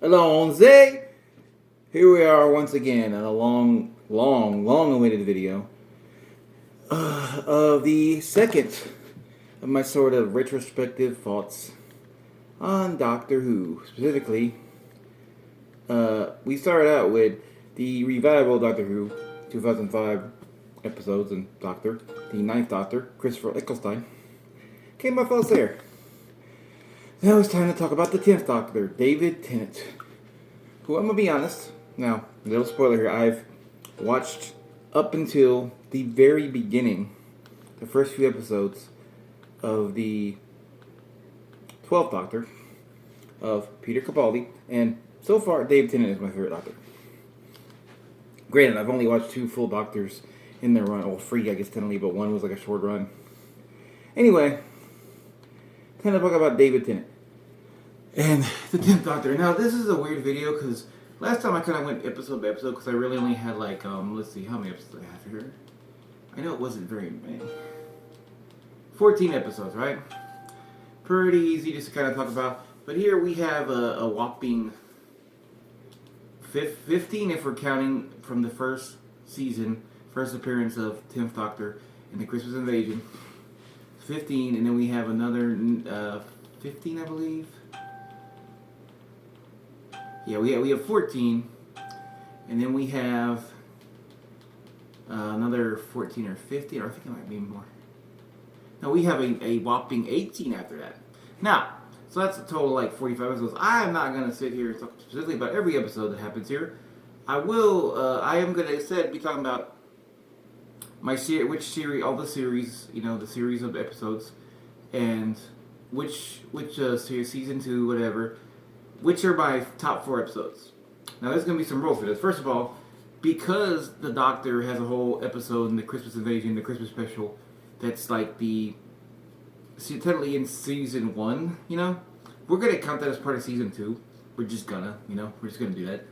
Alonze! Here we are once again on a long awaited video of the second of my sort of retrospective thoughts on Doctor Who. Specifically, we started out with the revival Doctor Who, 2005 episodes, and Doctor, the ninth Doctor, Christopher Eccleston, came my thoughts there. Now it's time to talk about the 10th Doctor, David Tennant, who, I'm going to be honest, now, little spoiler here, I've watched up until the very beginning, the first few episodes of the 12th Doctor, of Peter Capaldi, and so far, David Tennant is my favorite Doctor. Granted, I've only watched 2 full Doctors in their run, well, 3, I guess, technically, but 1 was like a short run. Anyway, time to talk about David Tennant and the 10th Doctor. Now, this is a weird video because last time I kind of went episode by episode because I really only had like, let's see, how many episodes I have here? I know it wasn't very many. 14 episodes, right? Pretty easy just to kind of talk about. But here we have a whopping 15 if we're counting from the first season, first appearance of 10th Doctor in the Christmas Invasion. 15, and then we have another 15, I believe. Yeah, we have 14, and then we have another 14 or 15, or I think it might be more. No, we have a whopping 18 after that. Now, so that's a total like 45 episodes. I am not going to sit here and talk specifically about every episode that happens here. I am going to instead be talking about my which series, all the series, the series of episodes, and which series, season 2, whatever, which are my top 4 episodes. Now, there's going to be some rules for this. First of all, because the Doctor has a whole episode in the Christmas Invasion, the Christmas special, that's like technically in season 1, we're going to count that as part of season 2. We're just gonna, we're just going to do that.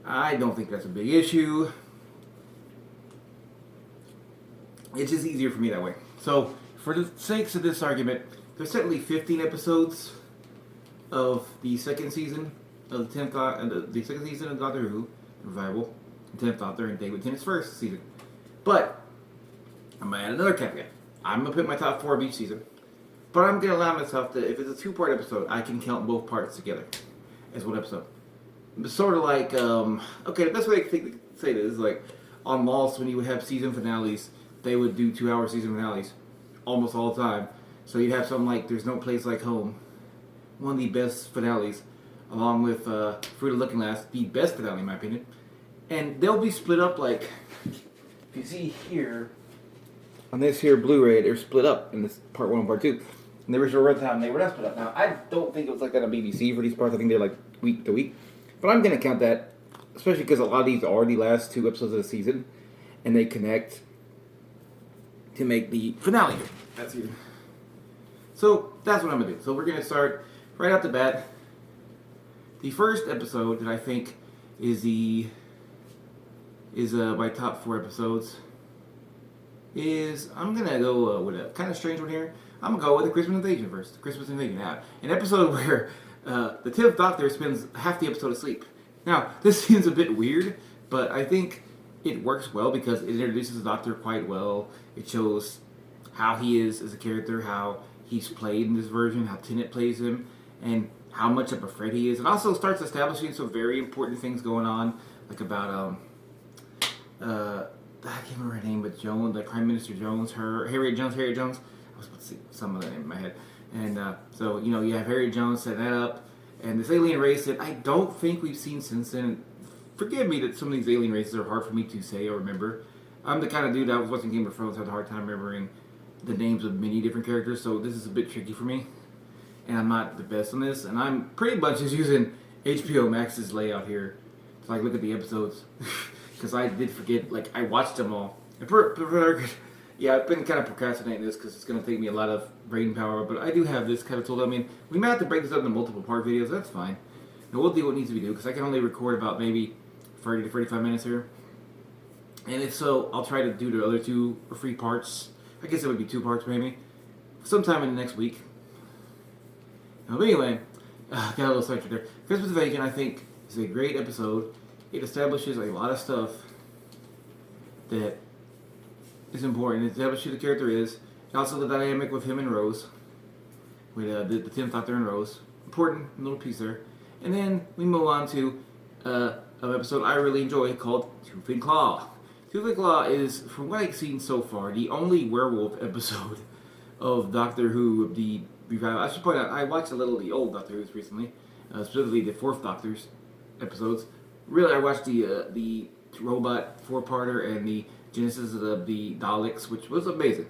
I don't think that's a big issue. It's just easier for me that way. So, for the sakes of this argument, there's certainly 15 episodes of the second season of the 10th the second season of Doctor Who revival, the 10th Doctor and David Tennant's first season. But I'm gonna add another caveat. I'm gonna put my top 4 of each season, but I'm gonna allow myself to, if it's a 2-part episode, I can count both parts together as one episode. It's sort of like okay, the best way I can say this is like on Lost when you would have season finales, they would do 2-hour season finales almost all the time. So you'd have something like There's No Place Like Home, one of the best finales, along with Fruit of Looking Glass, the best finale in my opinion. And they'll be split up like, if you see here, on this here Blu-ray, they're split up in this part 1 and part 2. And the original runtime, they were not split up. Now, I don't think it was like that on BBC for these parts. I think they're like week to week. But I'm going to count that, especially because a lot of these are the last 2 episodes of the season, and they connect to make the finale of that season. So that's what I'm going to do. So we're going to start right out the bat. The first episode that I think is my top 4 episodes is, I'm going to go with a kind of strange one here. I'm going to go with the Christmas Invasion first. The Christmas Invasion. Now, an episode where the 10th Doctor spends half the episode asleep. Now, this seems a bit weird, but I think it works well because it introduces the Doctor quite well. It shows how he is as a character, how he's played in this version, how Tennant plays him, and how much of a threat he is. It also starts establishing some very important things going on, like about, I can't remember her name, but Joan, like Prime Minister Jones, Harriet Jones. I was about to see some of that name in my head. And so, you have Harriet Jones setting that up, and this alien race that I don't think we've seen since then. Forgive me that some of these alien races are hard for me to say or remember. I'm the kind of dude that was watching Game of Thrones, had a hard time remembering the names of many different characters, so this is a bit tricky for me. And I'm not the best on this, and I'm pretty much just using HBO Max's layout here to like look at the episodes. Because I did forget, like, I watched them all. Yeah, I've been kind of procrastinating this because it's going to take me a lot of brain power, but I do have this kind of tool. I mean, we might have to break this up into multiple part videos, that's fine. And we'll do what needs to be done, because I can only record about maybe 30 to 35 minutes here. And if so, I'll try to do the other 2 or 3 parts. I guess it would be 2 parts maybe. Sometime in the next week. But anyway, got a little sidetracked there. Christmas Invasion, I think, is a great episode. It establishes a lot of stuff that is important. It establishes who the character is, and also the dynamic with him and Rose, with the 10th Doctor and Rose. Important little piece there. And then we move on to an episode I really enjoy called Tooth and Claw. Tooth and Claw is, from what I've seen so far, the only werewolf episode of Doctor Who, the revival. I should point out, I watched a little of the old Doctor Who's recently, specifically the Fourth Doctor's episodes. Really, I watched the robot four-parter and the Genesis of the Daleks, which was amazing.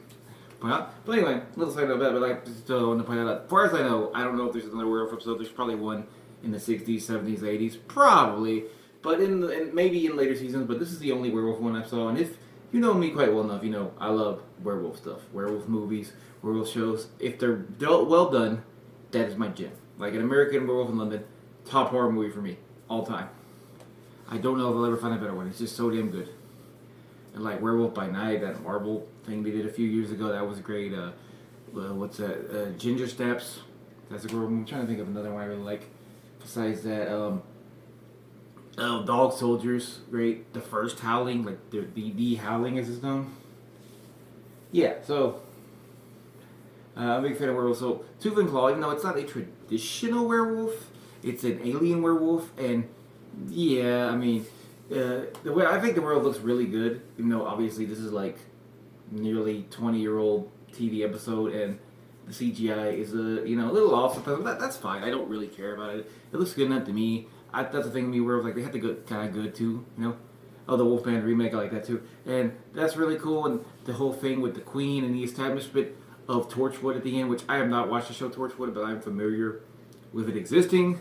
But anyway, little side note about it, but I just want to point out, as far as I know, I don't know if there's another werewolf episode. There's probably one in the 60s, 70s, 80s, probably, but maybe in later seasons, but this is the only werewolf one I saw, and if you know me quite well enough, you know I love werewolf stuff, werewolf movies, werewolf shows. If they're well done, that is my jam. Like an American Werewolf in London, top horror movie for me, all time. I don't know if I'll ever find a better one. It's just so damn good. And like Werewolf by Night, that Marvel thing they did a few years ago, that was great. What's that? Ginger Snaps. That's a werewolf movie. I'm trying to think of another one I really like. Besides that, Dog Soldiers, great. The First Howling, like the Howling as it's known. Yeah, so I'm a big fan of werewolves. So Tooth and Claw, even though it's not a traditional werewolf, it's an alien werewolf, and yeah, I mean, the way I think the werewolf looks really good, even though obviously this is like nearly 20-year-old TV episode, and the CGI is a little off. That's fine. I don't really care about it. It looks good enough to me. That's the thing with me, werewolves, like they have to go kind of good too, you know. Oh, the Wolfman remake, I like that too, and that's really cool. And the whole thing with the Queen and the establishment of Torchwood at the end, which I have not watched the show Torchwood, but I'm familiar with it existing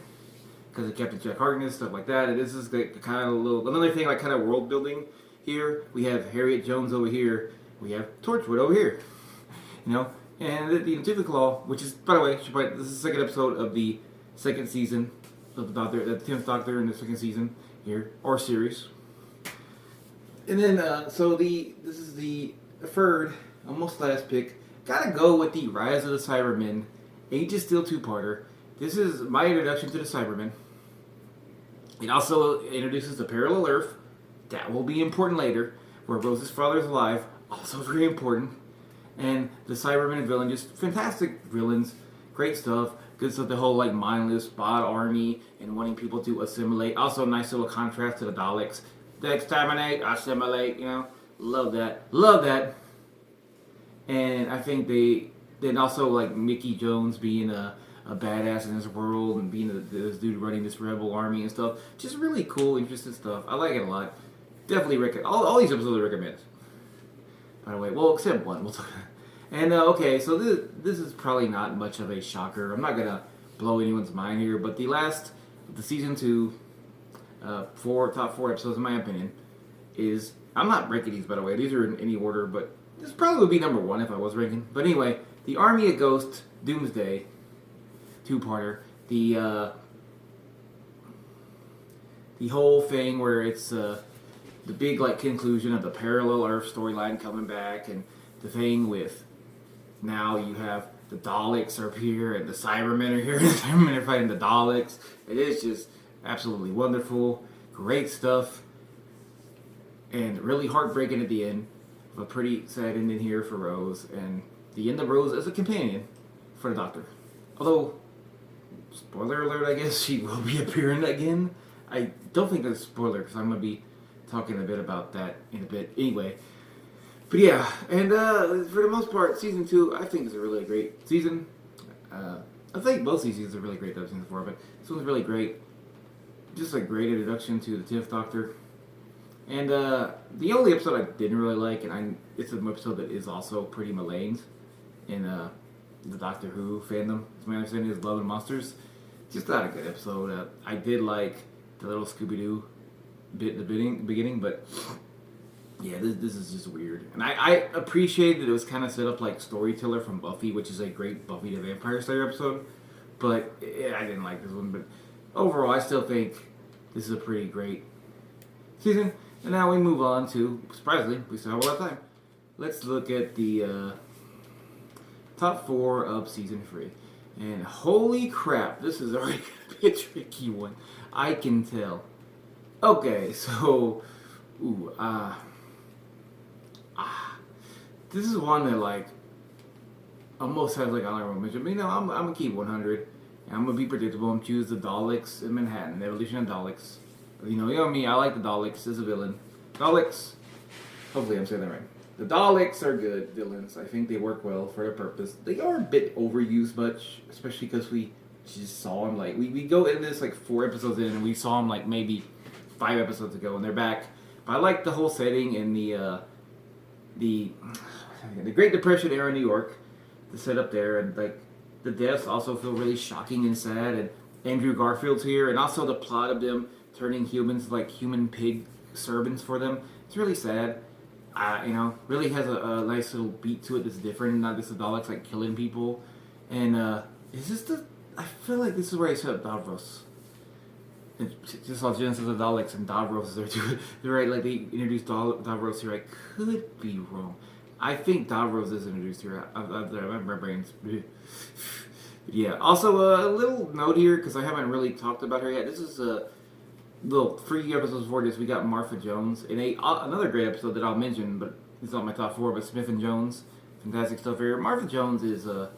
because of Captain Jack Harkness, stuff like that. And this is like kind of another thing, like kind of world building here. We have Harriet Jones over here. We have Torchwood over here. You know, and the Tooth and Claw, which is, by the way, this is the second episode of the second season of the 10th Doctor in the second season here, or series. And then, this is the third, almost last pick. Gotta go with the Rise of the Cybermen, Age of Steel two-parter. This is my introduction to the Cybermen. It also introduces the Parallel Earth. That will be important later, where Rose's father is alive. Also very important. And the Cybermen villain, just fantastic villains. Great stuff. Good stuff, the whole like mindless bot army and wanting people to assimilate. Also a nice little contrast to the Daleks. The exterminate, assimilate, you know. Love that. Love that. And I think then also like Mickey Jones being a badass in this world and being this dude running this rebel army and stuff. Just really cool, interesting stuff. I like it a lot. Definitely recommend. All these episodes I recommend. By the way, well, except one. We'll talk. And okay, so this is probably not much of a shocker. I'm not gonna blow anyone's mind here, but the season 2, top 4 episodes in my opinion, is, I'm not ranking these by the way. These are in any order, but this probably would be number 1 if I was ranking. But anyway, the Army of Ghosts Doomsday two-parter. The whole thing where it's the big like conclusion of the Parallel Earth storyline coming back, and the thing with now you have the Daleks are here and the Cybermen are here and the Cybermen are fighting the Daleks. It is just absolutely wonderful, great stuff, and really heartbreaking at the end. A pretty sad ending here for Rose, and the end of Rose as a companion for the Doctor. Although, spoiler alert, I guess she will be appearing again. I don't think that's a spoiler because I'm going to be talking a bit about that in a bit anyway. But yeah, and for the most part, season 2 I think is a really great season. I think both seasons are really great that I've seen before, but this one's really great. Just a great introduction to the 10th Doctor. And the only episode I didn't really like, and it's an episode that is also pretty maligned in the Doctor Who fandom, as my understanding is Love and Monsters. Just not a good episode. I did like the little Scooby-Doo bit in the beginning, but yeah, this is just weird. And I appreciate that it was kind of set up like Storyteller from Buffy, which is a great Buffy the Vampire Slayer episode, but I didn't like this one. But overall, I still think this is a pretty great season. And now we move on to, surprisingly, we still have a lot of time. Let's look at the top 4 of season 3. And holy crap, this is already going to be a tricky one. I can tell. Okay, so, ooh, this is one that like almost has like honorable mention. But I'm gonna keep 100. And I'm gonna be predictable and choose the Daleks in Manhattan. The evolution of Daleks. You know me. I like the Daleks as a villain. Daleks. Hopefully, I'm saying that right. The Daleks are good villains. I think they work well for their purpose. They are a bit overused, much, especially because we just saw them like we go in this like 4 episodes in, and we saw them like maybe 5 episodes ago, and they're back. But I like the whole setting and the Great Depression era New York, the setup there, and like the deaths also feel really shocking and sad. And Andrew Garfield's here, and also the plot of them turning humans like human pig servants for them. It's really sad. Really has a nice little beat to it that's different. Not just the Daleks like killing people, and is this the? I feel like this is where I set up Davros. Just saw Genesis of the Daleks and Davros is there too. They're right, like they introduced Davros here. I could be wrong. I think Davros is introduced here. My brain's. Yeah. Also, a little note here because I haven't really talked about her yet. This is a little 3 episodes before this. We got Martha Jones in another great episode that I'll mention, but it's not my top 4. But Smith and Jones, fantastic stuff here. Martha Jones is a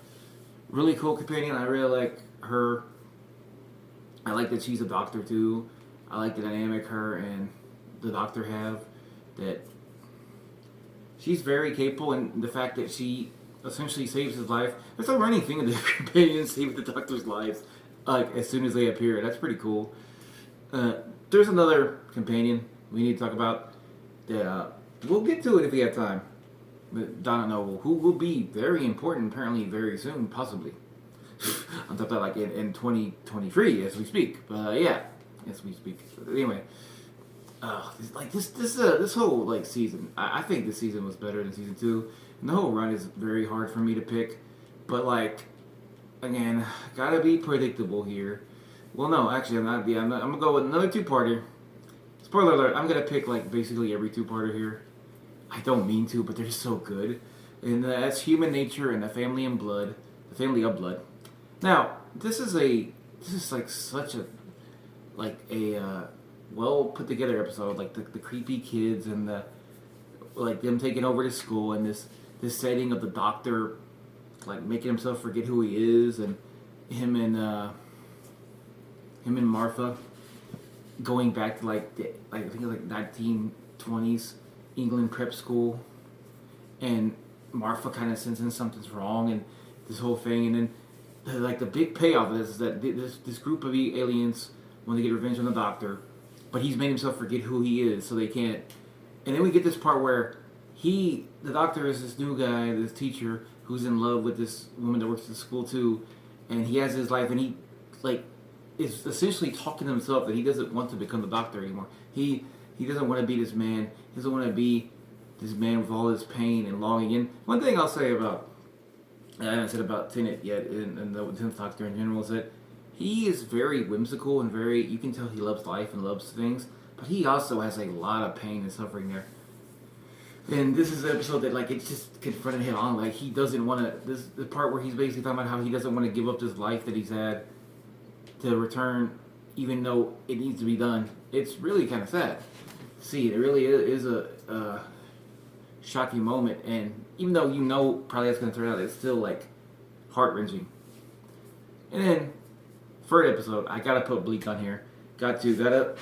really cool companion. I really like her. I like that she's a doctor too. I like the dynamic her and the doctor have. That she's very capable, and the fact that she essentially saves his life. That's a running thing of the companions save the doctor's lives, like as soon as they appear. That's pretty cool. There's another companion we need to talk about that we'll get to it if we have time. But Donna Noble, who will be very important apparently very soon, possibly. On top of that, like in 2023 as we speak. But yeah, as we speak. Anyway, this whole like season, I think this season was better than season 2. And the whole run is very hard for me to pick. But like, again, gotta be predictable here. Well, no, actually, I'm not. Yeah, I'm gonna go with another 2-parter. Spoiler alert: I'm gonna pick like basically every 2-parter here. I don't mean to, but they're so good. And that's Human Nature and the Family of Blood. Now, this is like such a well put together episode. Like the creepy kids and the like them taking over the school and this setting of the doctor like making himself forget who he is, and him and Martha going back to I think it was like 1920s England prep school, and Martha kind of sensing something's wrong and this whole thing, and then like the big payoff of this is that this group of aliens want to get revenge on the doctor, but he's made himself forget who he is, so they can't. And then we get this part where the doctor is this new guy, this teacher who's in love with this woman that works at the school too, and he has his life, and he like is essentially talking to himself that he doesn't want to become the doctor anymore. He doesn't want to be this man. He doesn't want to be this man with all his pain and longing. And one thing I'll say about I haven't said about Tennant yet, and the 10th Doctor in general, is that he is very whimsical and very, you can tell he loves life and loves things, but he also has a lot of pain and suffering there. And this is an episode that, like, it's just confronted him on, like, he doesn't want to, the part where he's basically talking about how he doesn't want to give up this life that he's had to return, even though it needs to be done. It's really kind of sad. See, it really is a shocking moment, and even though you know probably that's going to turn out, it's still like heart-wrenching. And then third episode, I gotta put Bleak on here. Got the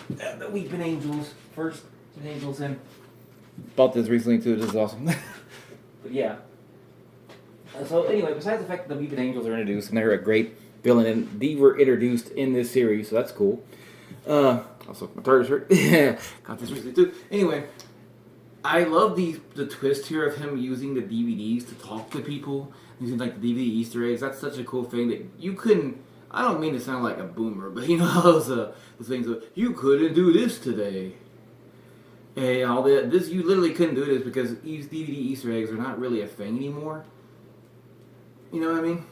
Weeping Angels first. Angels in. Bought this recently too. This is awesome. But yeah. So anyway, besides the fact that the Weeping Angels are introduced and they're a great villain, and they were introduced in this series, so that's cool. Also my third shirt. Got this recently too. Anyway. I love the twist here of him using the DVDs to talk to people, using like the DVD Easter eggs. That's such a cool thing that you couldn't. I don't mean to sound like a boomer, but you know those things of you couldn't do this today, and all that. This you literally couldn't do this because these DVD Easter eggs are not really a thing anymore. You know what I mean?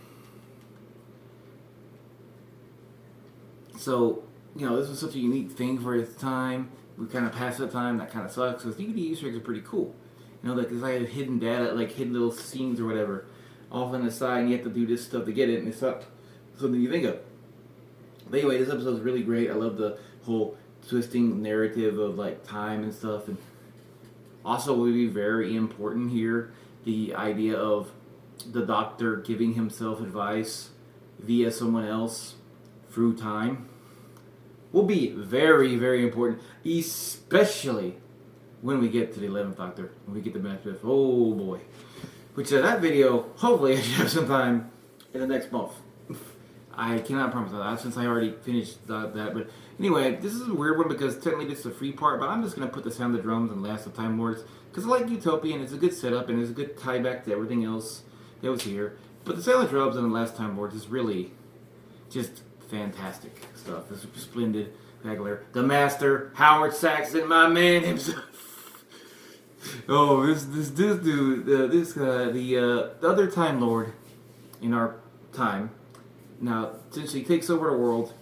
So this was such a unique thing for its time. We kind of passed the time. That kind of sucks. Because DVD Easter eggs are pretty cool. Like there's like hidden data, like hidden little scenes or whatever, off on the side, and you have to do this stuff to get it, and it sucked. something you think of. But anyway, this episode is really great. I love the whole twisting narrative of like time and stuff, and also would be very important here the idea of the Doctor giving himself advice via someone else through time will be very, very important, especially when we get to the 11th Doctor, when we get to Matt Smith. Oh boy. Which that video, hopefully I should have some time in the next month. I cannot promise that since I already finished that. But anyway, this is a weird one because technically this is a free part, but I'm just going to put the Sound of Drums and Last of Time Lords because I like Utopian. It's a good setup and it's a good tie back to everything else that was here. But the Sound of Drums and the Last Time Lords is really just fantastic stuff. It's splendid. The Master, Howard Saxon, my man himself. Oh, this dude, the other Time Lord in our time. Now, essentially takes over the world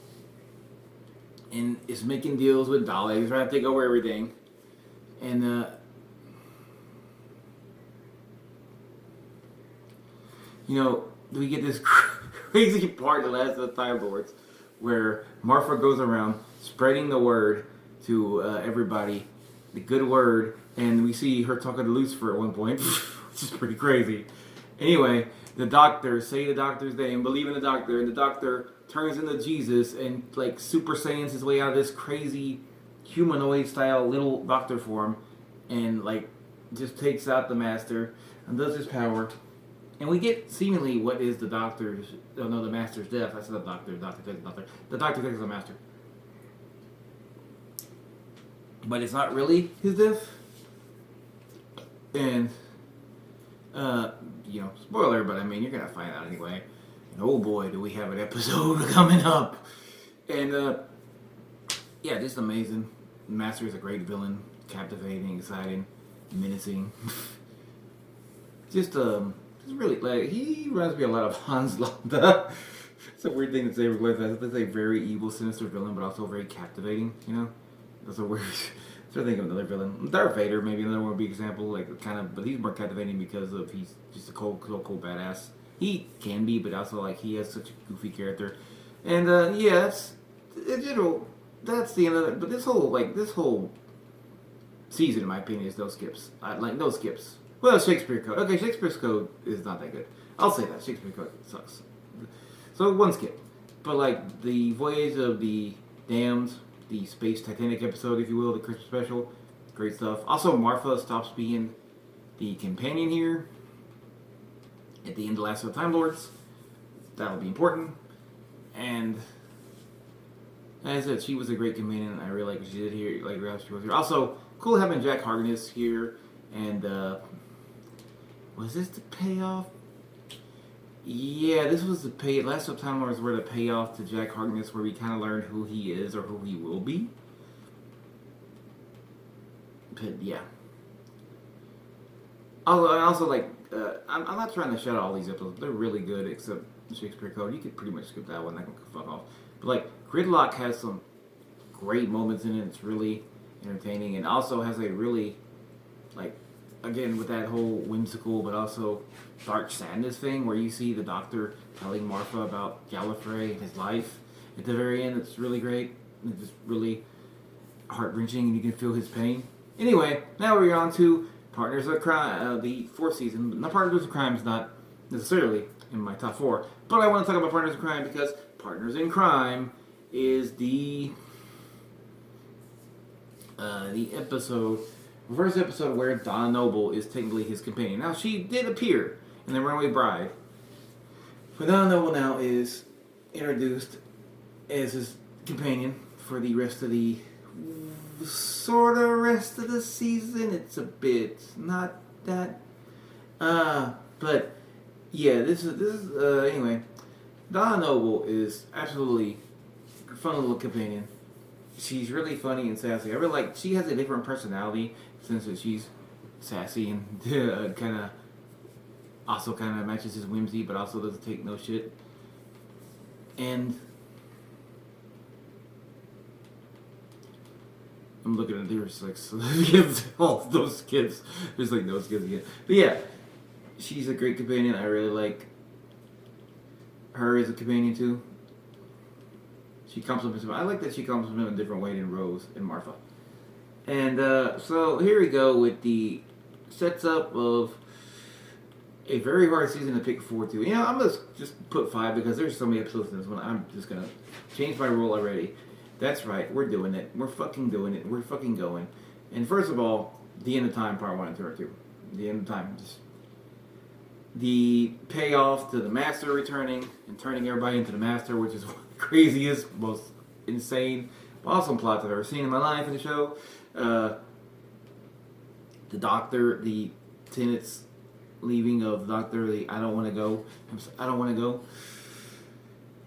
and is making deals with Daleks, trying to take over everything. And, we get this crazy part in the Last of the Time Lords where Martha goes around spreading the word to everybody, the good word, and we see her talking to Lucifer at one point, which is pretty crazy. Anyway, the Doctor, say the Doctor's name, believe in the Doctor, and the Doctor turns into Jesus and like Super Saiyans his way out of this crazy humanoid style little Doctor form and like just takes out the Master and does his power. And we get seemingly what is the Doctor's, the Master's death. I said the Doctor takes the Doctor. The Doctor takes the Master. But it's not really his death. And, spoiler, but I mean, you're going to find out anyway. And oh boy, do we have an episode coming up. And, just amazing. Master is a great villain. Captivating, exciting, menacing. just really, like, he reminds me a lot of Hans Landa. It's a weird thing to say. It's a very evil, sinister villain, but also very captivating, That's a weird... So I think of another villain. Darth Vader, maybe another one would be an example, but he's more captivating because of he's just a cold badass. He can be, but also he has such a goofy character. And that's in general, that's the end of it. But this whole season, in my opinion, is no skips. No skips. Well, Shakespeare Code. Okay, Shakespeare's Code is not that good. I'll say that Shakespeare Code sucks. So one skip, but the Voyage of the Damned. The Space Titanic episode, if you will, the Christmas special. Great stuff. Also, Martha stops being the companion here at the end of Last of the Time Lords. That'll be important. And as I said, she was a great companion. I really like what she did here. She was here. Also, cool having Jack Harkness here. And was this the payoff? Yeah, this was the pay. Last of Time Lords were the payoff to Jack Harkness, where we kind of learned who he is or who he will be. But yeah. I'm not trying to shout out all these episodes. They're really good, except Shakespeare Code. You could pretty much skip that one. That can fuck off. But Gridlock has some great moments in it. It's really entertaining, and also has a really again with that whole whimsical but also dark sadness thing where you see the Doctor telling Martha about Gallifrey and his life at the very end. It's really great. It's just really heart-wrenching and you can feel his pain. Anyway, now we're on to Partners of Crime, the fourth season. Now, Partners of Crime is not necessarily in my top 4, but I want to talk about Partners of Crime because Partners in Crime is the first episode where Donna Noble is technically his companion. Now, she did appear in The Runaway Bride, but Donna Noble now is introduced as his companion for the rest of the season. It's a bit not that, but yeah, this is anyway. Donna Noble is absolutely a fun little companion. She's really funny and sassy. I really she has a different personality since she's sassy and kind of matches his whimsy, but also doesn't take no shit. And I'm looking at there's kids, all those kids. There's those kids again. But yeah, she's a great companion. I really like her as a companion too. She compliments him. I like that she compliments him in a different way than Rose and Martha. And so here we go with the sets up of a very hard season to pick forward to. I'm gonna just put 5 because there's so many episodes in this one. I'm just gonna change my rule already. That's right, we're doing it. We're fucking doing it. We're fucking going. And first of all, the end of time, part 1 and 2 or 2. The end of time, just the payoff to the Master returning and turning everybody into the Master, which is one of the craziest, most insane, awesome plots I've ever seen in my life in the show. The Doctor, the Tennant's leaving of the Doctor, the I don't want to go. I don't want to go.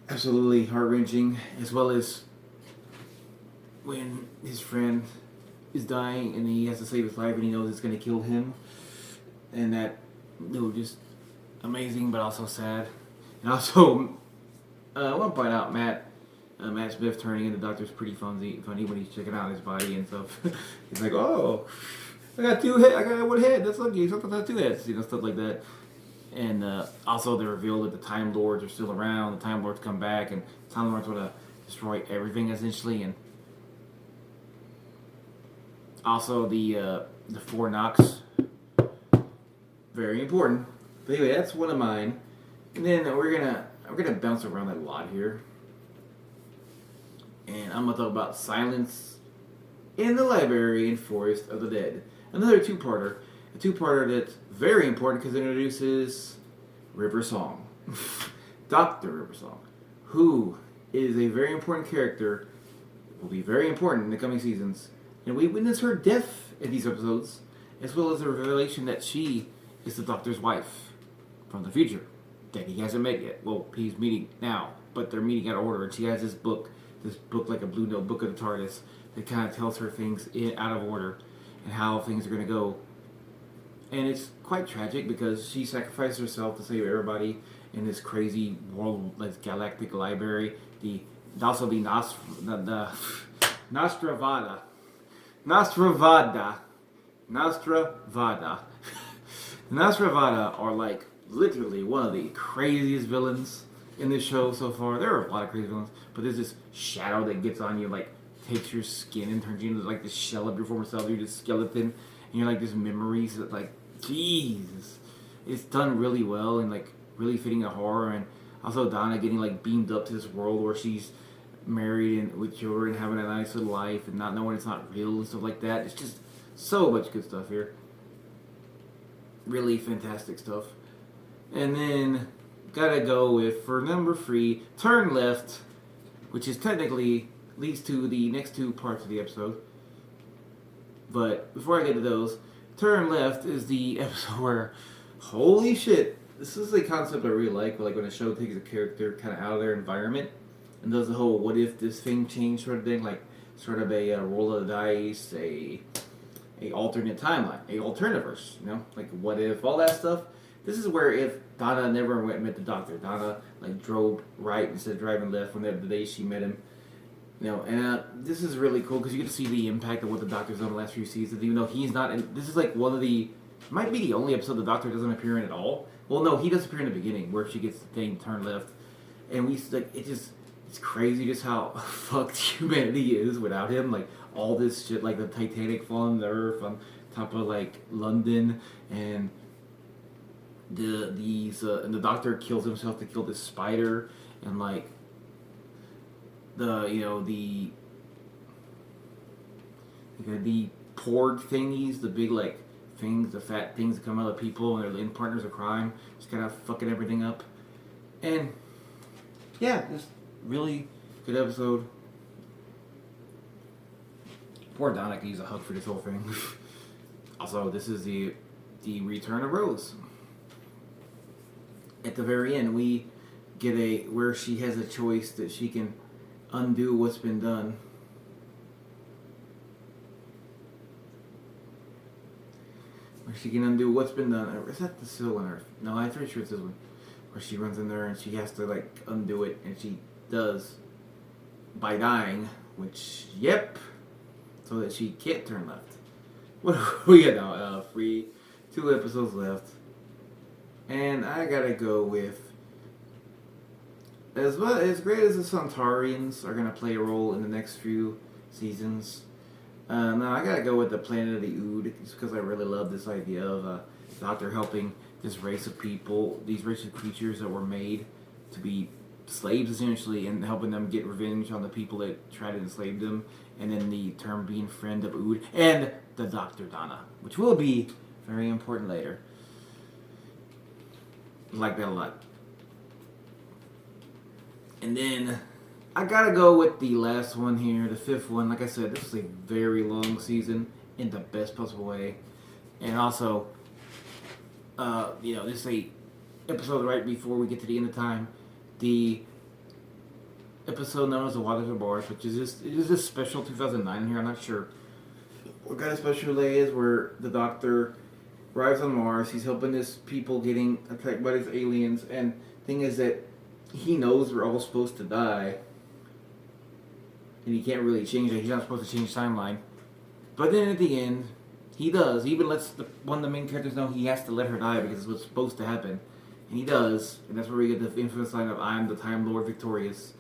Absolutely heart-wrenching, as well as when his friend is dying and he has to save his life and he knows it's going to kill him. And that, just amazing but also sad. And also, I want to point out Matt Smith turning into the Doctor's pretty funny when he's checking out his body and stuff. He's like, oh, I got 2 heads. I got 1 head. That's lucky. Sometimes I have 2 heads. Stuff like that. And also they reveal that the Time Lords are still around. The Time Lords come back, and Time Lords want to destroy everything essentially. And also the 4 Nox, very important. But anyway, that's one of mine. And then we're gonna bounce around a lot here. And I'm gonna talk about Silence in the Library in Forest of the Dead. Another 2-parter. A 2-parter that's very important because it introduces River Song. Dr. River Song, who is a very important character, will be very important in the coming seasons. And we witness her death in these episodes, as well as the revelation that she is the Doctor's wife from the future that he hasn't met yet. Well, he's meeting now, but they're meeting out of order. And she has this book like a blue note, Book of the TARDIS, that kind of tells her things out of order and how things are going to go. And it's quite tragic because she sacrificed herself to save everybody in this crazy world, like galactic library. The Nostravada. The Nostravada are like literally one of the craziest villains in this show so far. There are a lot of crazy villains, but there's this shadow that gets on you, like takes your skin and turns you into like this shell of your former self. You're this skeleton, and you're like this memories that like, Jesus, it's done really well and like really fitting the horror. And also Donna getting like beamed up to this world where she's married and with children, having a nice little life, and not knowing it's not real and stuff like that. It's just so much good stuff here. Really fantastic stuff. And then gotta go with, for number 3, Turn Left, which is technically leads to the next 2 parts of the episode. But before I get to those, Turn Left is the episode where, holy shit, this is a concept I really like when a show takes a character kind of out of their environment and does the whole what if this thing changed sort of thing, like sort of a roll of the dice, a alternate timeline, a alterniverse, like what if, all that stuff. This is where if Donna never met the Doctor, Donna like drove right instead of driving left when the day she met him, and this is really cool because you get to see the impact of what the Doctor's done the last few seasons, even though he's not in. This is like one of the, might be the only episode the Doctor doesn't appear in at all. Well, no, he does appear in the beginning where she gets the thing turned left, and we like it's crazy just how fucked humanity is without him. Like all this shit, like the Titanic falling to Earth on top of like London, and and the Doctor kills himself to kill this spider, and like the porg thingies, the big like things, the fat things that come out of people, and they're in partners of crime, just kind of fucking everything up. And yeah, just really good episode. Poor Donna could use a hug for this whole thing. Also, this is the return of Rose. At the very end, we get where she has a choice that she can undo what's been done. Where she can undo what's been done. Is that the Still on Earth? No, I'm pretty sure it's this one. Where she runs in there and she has to like undo it, and she does by dying, which, yep, so that she can't turn left. What do we got now? 2 episodes left. And I gotta go with as well as great as the Centaurians are gonna play a role in the next few seasons. Now I gotta go with the Planet of the Ood, just because I really love this idea of a Doctor helping this race of people, these race of creatures that were made to be slaves essentially, and helping them get revenge on the people that tried to enslave them. And then the term being friend of Ood and the Dr. Donna, which will be very important later. I like that a lot. And then I gotta go with the last one here, the fifth one. Like I said, this is a very long season in the best possible way. And also, this is a episode right before we get to the end of time. The episode known as The Waters of Mars, which is just special 2009 here. I'm not sure what kind of special it is, where the Doctor arrives on Mars. He's helping this people getting attacked by these aliens. And thing is that he knows we're all supposed to die, and he can't really change it. He's not supposed to change timeline. But then at the end, he does. He even lets one of the main characters know he has to let her die because it's what's supposed to happen. And he does. And that's where we get the infamous line of, "I am the Time Lord victorious,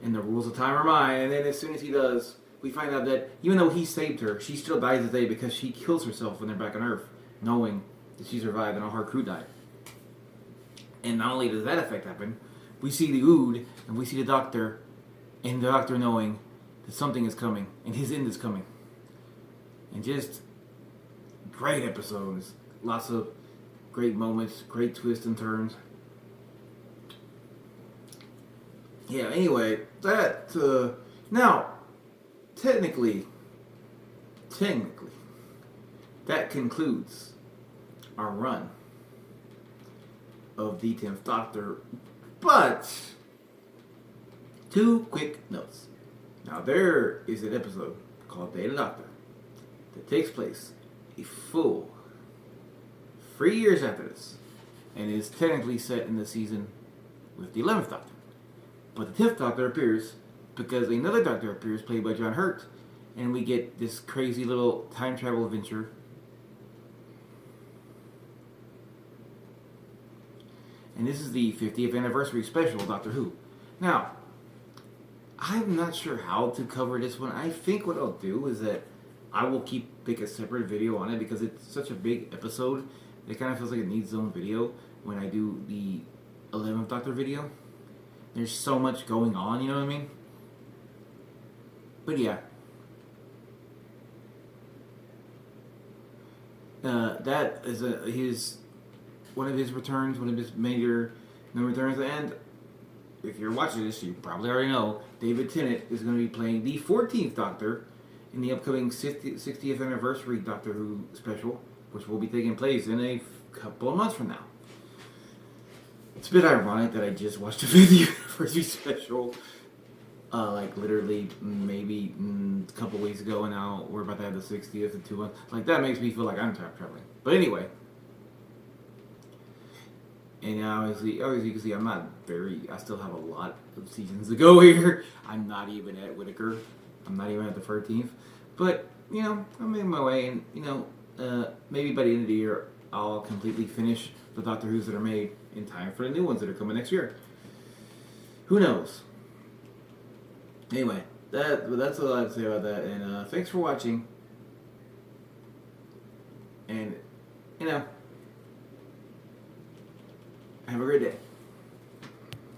and the rules of time are mine." And then as soon as he does, we find out that even though he saved her, she still dies today because she kills herself when they're back on Earth, knowing that she survived and all her crew died. And not only does that effect happen, we see the Ood, and we see the Doctor, and the Doctor knowing that something is coming, and his end is coming. And just great episodes. Lots of great moments, great twists and turns. Yeah, anyway, now, technically, that concludes our run of the 10th Doctor. But, 2 quick notes. Now, there is an episode called Day of the Doctor that takes place a full 3 years after this, and is technically set in the season with the 11th Doctor. But the 10th Doctor appears because another Doctor appears, played by John Hurt, and we get this crazy little time travel adventure. And this is the 50th anniversary special of Doctor Who. Now, I'm not sure how to cover this one. I think what I'll do is that I will make a separate video on it, because it's such a big episode. It kind of feels like it needs its own video when I do the 11th Doctor video. There's so much going on, you know what I mean? But yeah. That is one of his returns, one of his major returns. And if you're watching this, you probably already know David Tennant is going to be playing the 14th Doctor in the upcoming 60th anniversary Doctor Who special, which will be taking place in a couple of months from now. It's a bit ironic that I just watched a video anniversary special, like literally maybe a couple weeks ago, and now we're about to have the 60th in 2 months. Like, that makes me feel like I'm time traveling. But anyway. And obviously you can see I still have a lot of seasons to go here. I'm not even at Whittaker. I'm not even at the 13th. But, I'm making my way, and, maybe by the end of the year, I'll completely finish the Doctor Who's that are made in time for the new ones that are coming next year. Who knows? Anyway, that's all I have to say about that. And thanks for watching. And, have a great day.